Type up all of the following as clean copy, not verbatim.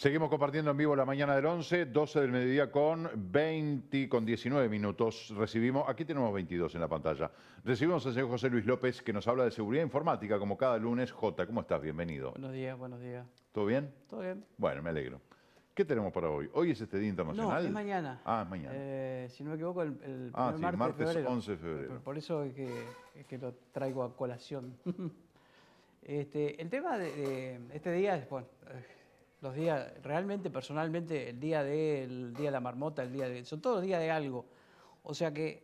Seguimos compartiendo en vivo la mañana del 11, 12 del mediodía con 19 minutos. Recibimos, aquí tenemos 22 en la pantalla. Recibimos al señor José Luis López que nos habla de seguridad informática como cada lunes. Jota, ¿cómo estás? Bienvenido. Buenos días, buenos días. ¿Todo bien? ¿Todo bien? Bueno, me alegro. ¿Qué tenemos para hoy? ¿Hoy es este Día No, Internacional? es mañana. Ah, es mañana. Si no me equivoco, el primer Sí, martes de martes febrero. 11 de febrero. Por eso es que lo traigo a colación. El tema de este día es, bueno, los días, realmente, personalmente, el día de la marmota, son todos los días de algo. O sea que,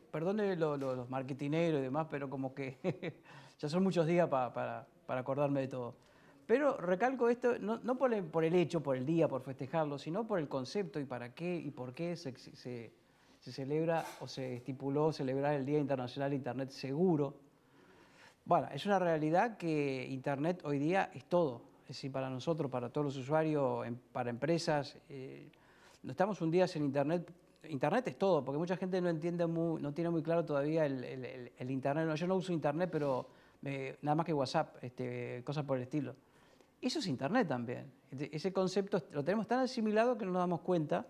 perdone los marketineros y demás, pero como que ya son muchos días para acordarme de todo. Pero recalco esto, no por el hecho, por el día, por festejarlo, sino por el concepto y para qué y por qué se celebra o se estipuló celebrar el Día Internacional de Internet Seguro. Bueno, es una realidad que Internet hoy día es todo. Es decir, para nosotros, para todos los usuarios, para empresas, no estamos un día sin Internet. Internet es todo, porque mucha gente no entiende, no tiene muy claro todavía el Internet. No, yo no uso Internet, pero nada más que WhatsApp, cosas por el estilo. Eso es Internet también. Ese concepto lo tenemos tan asimilado que no nos damos cuenta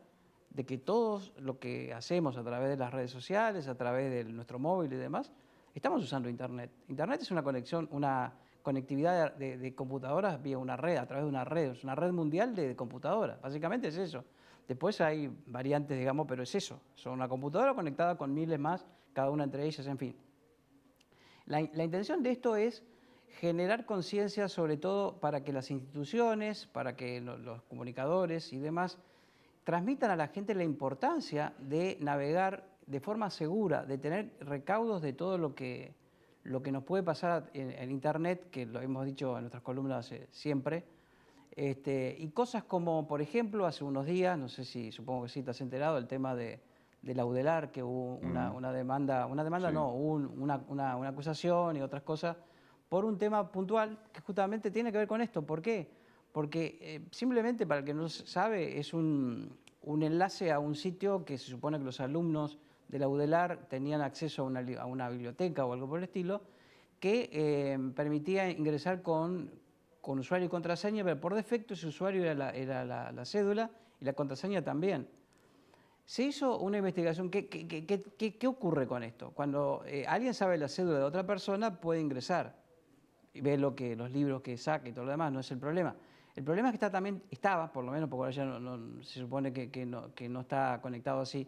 de que todo lo que hacemos a través de las redes sociales, a través de nuestro móvil y demás, estamos usando Internet. Internet es una conexión, una conectividad de computadoras vía una red, a través de es una red mundial de computadoras. Básicamente es eso. Después hay variantes, digamos, pero es eso. Son una computadora conectada con miles más, cada una entre ellas, en fin. La intención de esto es generar conciencia sobre todo para que las instituciones, para que los comunicadores y demás transmitan a la gente la importancia de navegar de forma segura, de tener recaudos de todo lo que nos puede pasar en Internet, que lo hemos dicho en nuestras columnas siempre, y cosas como, por ejemplo, hace unos días, no sé si, supongo que sí te has enterado, el tema de la UDELAR, que hubo una demanda Sí. no, hubo una acusación y otras cosas, por un tema puntual que justamente tiene que ver con esto. ¿Por qué? Porque simplemente, para el que no sabe, es un enlace a un sitio que se supone que los alumnos de la UDELAR tenían acceso a una biblioteca o algo por el estilo, que permitía ingresar con usuario y contraseña, pero por defecto ese usuario era la cédula y la contraseña también. Se hizo una investigación. ¿Qué ocurre con esto? Cuando alguien sabe la cédula de otra persona, puede ingresar y ve los libros que saca y todo lo demás, no es el problema. El problema es que estaba, por lo menos, porque ahora ya se supone que no está conectado así,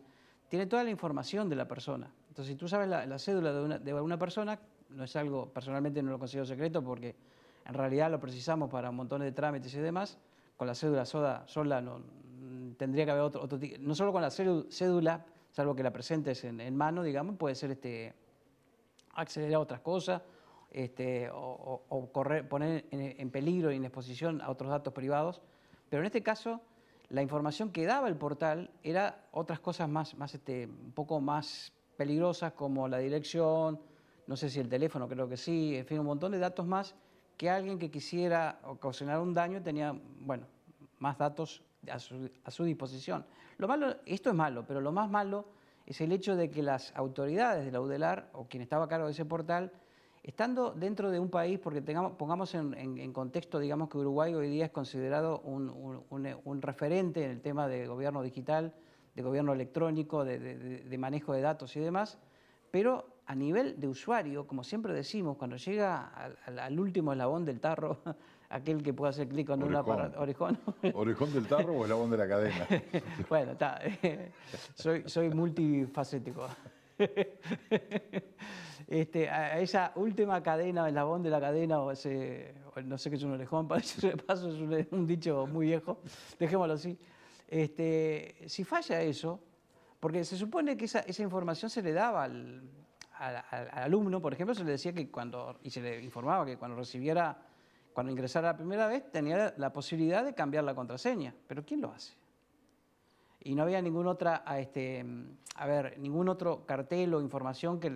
tiene toda la información de la persona. Entonces, si tú sabes la cédula de una persona, no es algo, personalmente no lo considero secreto porque en realidad lo precisamos para un montón de trámites y demás. Con la cédula sola no, tendría que haber otro tipo. No solo con la cédula, salvo que la presentes en mano, digamos, puede ser acceder a otras cosas, o poner en peligro y en exposición a otros datos privados. Pero en este caso, la información que daba el portal era otras cosas un poco más peligrosas, como la dirección, no sé si el teléfono, creo que sí, en fin, un montón de datos más que alguien que quisiera ocasionar un daño tenía, bueno, más datos a su disposición. Esto es malo, pero lo más malo es el hecho de que las autoridades de la UDELAR, o quien estaba a cargo de ese portal, estando dentro de un país, porque pongamos en contexto, digamos que Uruguay hoy día es considerado un referente en el tema de gobierno digital, de gobierno electrónico, de manejo de datos y demás, pero a nivel de usuario, como siempre decimos, cuando llega al último eslabón del tarro, aquel que puede hacer clic con un aparato, orejón. ¿Orejón del tarro o eslabón de la cadena? Bueno, está, soy multifacético. A esa última cadena, eslabón de la cadena, o no sé qué es un orejón, para de paso es un dicho muy viejo, dejémoslo así. Si falla eso, porque se supone que esa información se le daba al alumno, por ejemplo, se le decía que y se le informaba que cuando ingresara la primera vez, tenía la posibilidad de cambiar la contraseña. Pero ¿quién lo hace? Y no había ningún otro cartel o información que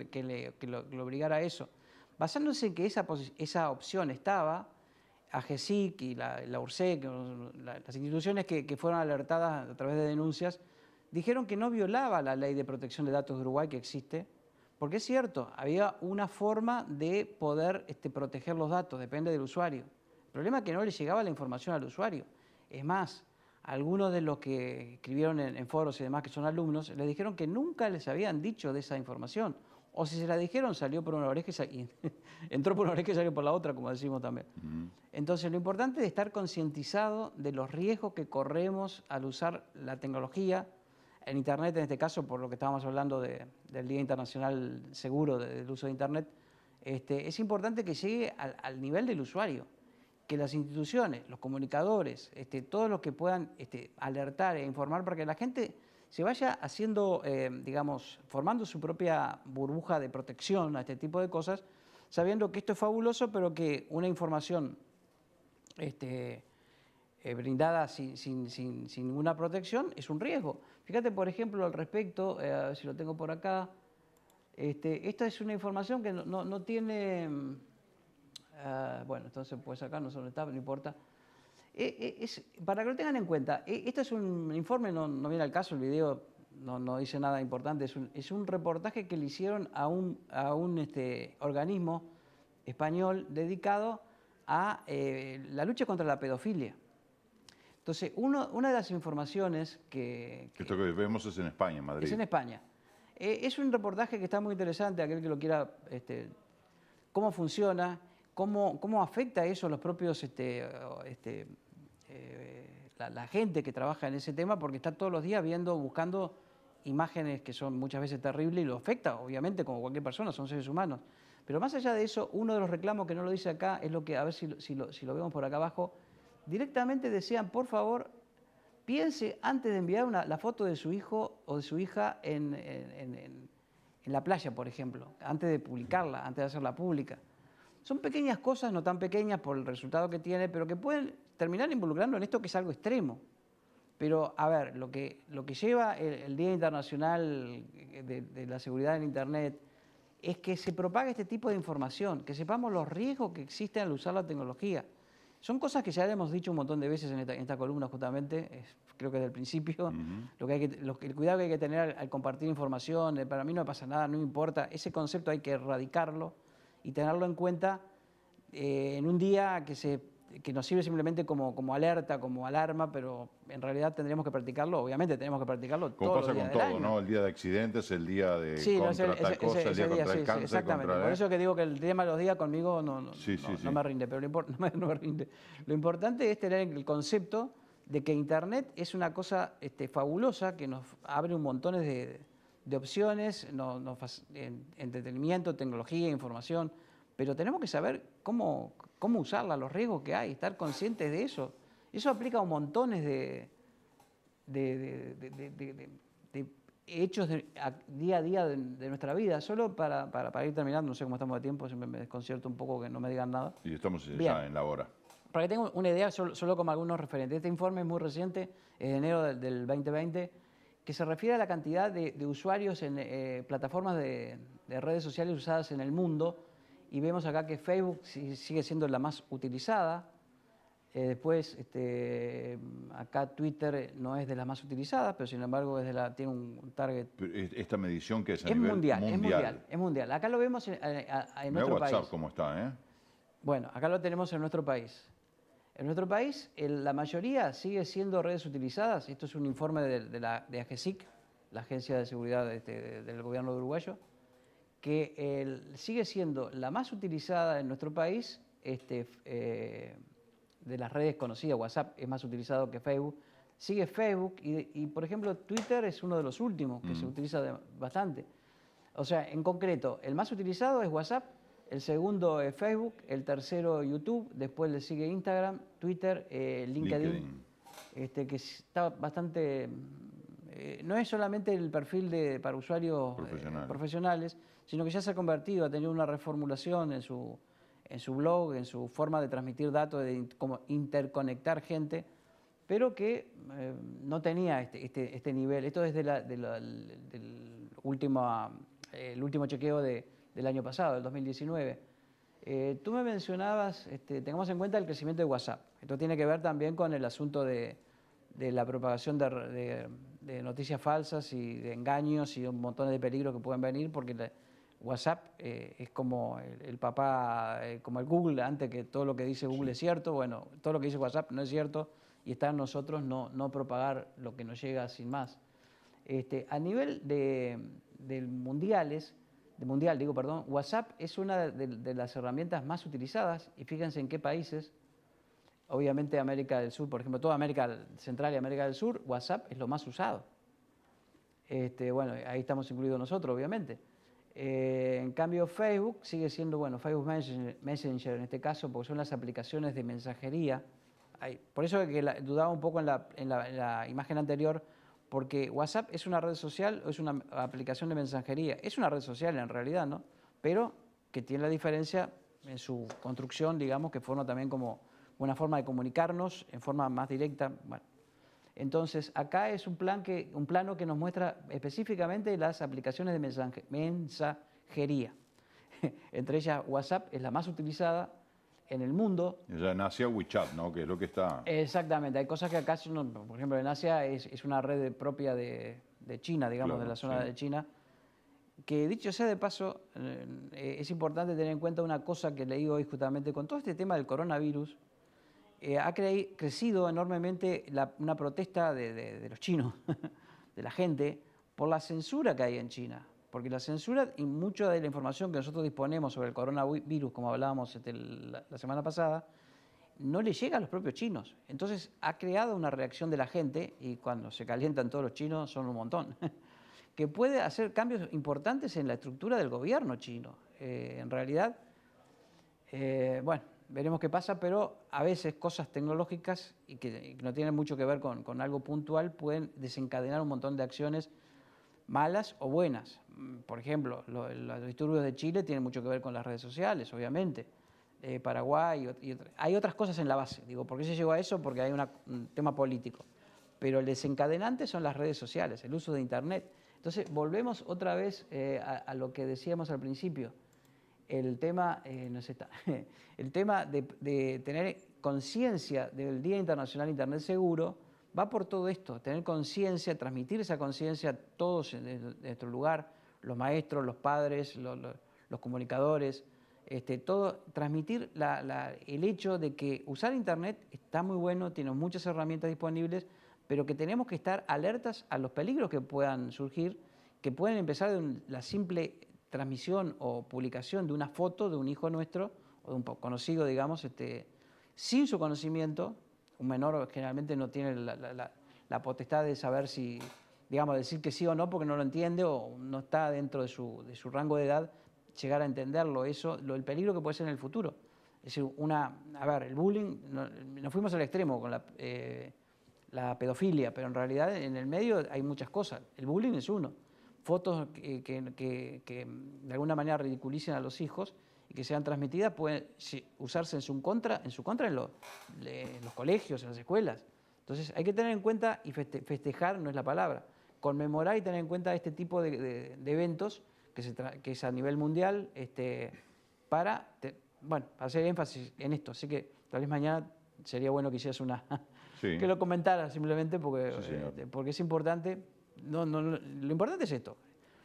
lo obligara a eso. Basándose en que esa opción estaba, AGESIC y la URSEC, las instituciones que fueron alertadas a través de denuncias, dijeron que no violaba la Ley de Protección de Datos de Uruguay que existe, porque es cierto, había una forma de poder proteger los datos, depende del usuario. El problema es que no le llegaba la información al usuario. Es más, algunos de los que escribieron en foros y demás, que son alumnos, les dijeron que nunca les habían dicho de esa información. O si se la dijeron, salió por una oreja y entró por una oreja y salió por la otra, como decimos también. Entonces, lo importante es estar concientizado de los riesgos que corremos al usar la tecnología, en Internet, en este caso, por lo que estábamos hablando del Día Internacional Seguro del uso de Internet, es importante que llegue al nivel del usuario, que las instituciones, los comunicadores, todos los que puedan alertar e informar para que la gente se vaya haciendo, digamos, formando su propia burbuja de protección a este tipo de cosas, sabiendo que esto es fabuloso, pero que una información brindada sin ninguna protección es un riesgo. Fíjate, por ejemplo, al respecto, a ver si lo tengo por acá, esta es una información que no tiene, bueno, entonces pues acá no solo está, no importa. Para que lo tengan en cuenta, este es un informe, no viene al caso, el video no dice nada importante, es un reportaje que le hicieron a un organismo español dedicado a la lucha contra la pedofilia. Entonces, una de las informaciones Esto que vemos es en España, en Madrid. es en España. Es un reportaje que está muy interesante, aquel que lo quiera, cómo funciona, cómo afecta eso a los propios, la gente que trabaja en ese tema, porque está todos los días buscando imágenes que son muchas veces terribles y lo afecta, obviamente, como cualquier persona, son seres humanos. Pero más allá de eso, uno de los reclamos que no lo dice acá es lo que, a ver si lo vemos por acá abajo, directamente decían, por favor, piense antes de enviar la foto de su hijo o de su hija en la playa, por ejemplo, antes de publicarla, antes de hacerla pública. Son pequeñas cosas, no tan pequeñas por el resultado que tiene, pero que pueden terminar involucrando en esto que es algo extremo. Pero, a ver, lo que lleva el Día Internacional de la Seguridad en Internet es que se propague este tipo de información, que sepamos los riesgos que existen al usar la tecnología. Son cosas que ya le hemos dicho un montón de veces en esta columna justamente, creo que desde el principio, el cuidado que hay que tener al compartir información, para mí no pasa nada, no me importa, ese concepto hay que erradicarlo y tenerlo en cuenta en un día que nos sirve simplemente como alerta, como alarma, pero en realidad tendríamos que practicarlo, obviamente tenemos que practicarlo como todos pasa los días con del todo, año. ¿no? El día de accidentes, el día de Sí, contra tal cosa, el día contra el cáncer, exactamente. contra... Por eso que digo que el tema de los días conmigo no me rinde, pero no me rinde. Lo importante es tener el concepto de que Internet es una cosa fabulosa que nos abre un montón de opciones, entretenimiento, tecnología, información, pero tenemos que saber cómo usarla, los riesgos que hay, estar conscientes de eso. Eso aplica a un montón de hechos día a día de nuestra vida. Solo para ir terminando, no sé cómo estamos de tiempo, siempre me desconcierto un poco que no me digan nada. Y estamos Bien. ya en la hora. Para que tengan una idea, solo como algunos referentes. Este informe es muy reciente, es de enero del 2020, que se refiere a la cantidad de usuarios en plataformas de redes sociales usadas en el mundo. Y vemos acá que Facebook sigue siendo la más utilizada. Después, acá Twitter no es de las más utilizadas, pero sin embargo tiene un target. Esta medición que es a Es nivel mundial. Es mundial. Acá lo vemos en nuestro WhatsApp país. cómo está, ¿eh? Bueno, acá lo tenemos en nuestro país. En nuestro país, la mayoría sigue siendo redes utilizadas. Esto es un informe de AGESIC, la Agencia de Seguridad del Gobierno uruguayo, que sigue siendo la más utilizada en nuestro país. De las redes conocidas, WhatsApp es más utilizado que Facebook. Sigue Facebook y, por ejemplo, Twitter es uno de los últimos que se utiliza bastante. O sea, en concreto, el más utilizado es WhatsApp, el segundo es Facebook, el tercero YouTube, después le sigue Instagram, Twitter, LinkedIn. Que está bastante... no es solamente el perfil para usuarios profesionales, sino que ya se ha convertido, ha tenido una reformulación en su blog, en su forma de transmitir datos, de cómo interconectar gente, pero que no tenía este nivel. Esto es el último chequeo del año pasado, del 2019. Tú me mencionabas, tengamos en cuenta el crecimiento de WhatsApp. Esto tiene que ver también con el asunto de la propagación de noticias falsas y de engaños y un montón de peligros que pueden venir, porque WhatsApp es como el papá, como el Google, antes que todo lo que dice Google es cierto, bueno, todo lo que dice WhatsApp no es cierto y está en nosotros no propagar lo que nos llega sin más. A nivel de mundial, WhatsApp es una de las herramientas más utilizadas, y fíjense en qué países. Obviamente América del Sur, por ejemplo, toda América Central y América del Sur, WhatsApp es lo más usado. Bueno, ahí estamos incluidos nosotros, obviamente. En cambio, Facebook sigue siendo, bueno, Facebook Messenger en este caso, porque son las aplicaciones de mensajería. Por eso es que dudaba un poco en la imagen anterior, porque WhatsApp es una red social o es una aplicación de mensajería. Es una red social en realidad, ¿no? Pero que tiene la diferencia en su construcción, digamos, que forma también como una forma de comunicarnos en forma más directa. Bueno, entonces, acá es un plano que nos muestra específicamente las aplicaciones de mensajería. Entre ellas, WhatsApp es la más utilizada en el mundo. Ya en Asia WeChat, ¿no? Que es lo que está... Exactamente, hay cosas que acá, por ejemplo, en Asia es una red propia de China, digamos, Claro, de la zona sí. de China, que dicho sea de paso, es importante tener en cuenta una cosa que leí hoy justamente con todo este tema del coronavirus. Ha crecido enormemente una protesta de los chinos, de la gente, por la censura que hay en China. Porque la censura y mucha de la información que nosotros disponemos sobre el coronavirus, como hablábamos la semana pasada, no le llega a los propios chinos. Entonces ha creado una reacción de la gente, y cuando se calientan todos los chinos son un montón, que puede hacer cambios importantes en la estructura del gobierno chino. En realidad, bueno, veremos qué pasa, pero a veces cosas tecnológicas y que no tienen mucho que ver con algo puntual pueden desencadenar un montón de acciones malas o buenas. Por ejemplo, los disturbios de Chile tienen mucho que ver con las redes sociales, obviamente. Paraguay hay otras cosas en la base. Digo, ¿por qué se llegó a eso? Porque hay un tema político. Pero el desencadenante son las redes sociales, el uso de Internet. Entonces, volvemos otra vez a lo que decíamos al principio. El tema, el tema de tener conciencia del Día Internacional de Internet Seguro va por todo esto, tener conciencia, transmitir esa conciencia a todos en nuestro lugar, los maestros, los padres, los comunicadores, todo, transmitir el hecho de que usar Internet está muy bueno, tiene muchas herramientas disponibles, pero que tenemos que estar alertas a los peligros que puedan surgir, que pueden empezar de la simple transmisión o publicación de una foto de un hijo nuestro o de un conocido, digamos, sin su conocimiento. Un menor generalmente no tiene la potestad de saber si, digamos, decir que sí o no porque no lo entiende o no está dentro de su rango de edad, llegar a entenderlo, el peligro que puede ser en el futuro. Es decir, el bullying, nos fuimos al extremo con la pedofilia, pero en realidad en el medio hay muchas cosas. El bullying es uno. Fotos que de alguna manera ridiculicen a los hijos y que sean transmitidas pueden usarse en su contra en los colegios, en las escuelas. Entonces hay que tener en cuenta, y festejar no es la palabra, conmemorar y tener en cuenta este tipo de eventos que es a nivel mundial, para hacer énfasis en esto. Así que tal vez mañana sería bueno que hicieras Sí. que lo comentaras simplemente porque, Sí, señor. porque es importante. Lo importante es esto.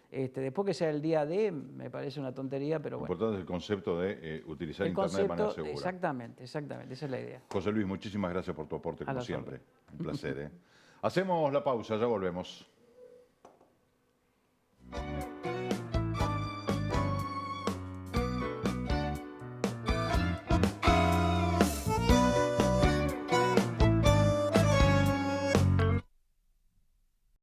Después que sea el día D, me parece una tontería, pero Lo bueno. importante es el concepto de utilizar El Internet de manera concepto, segura. exactamente, esa es la idea. José Luis, muchísimas gracias por tu aporte, A como las siempre. órdenes. Un placer. Hacemos la pausa, ya volvemos.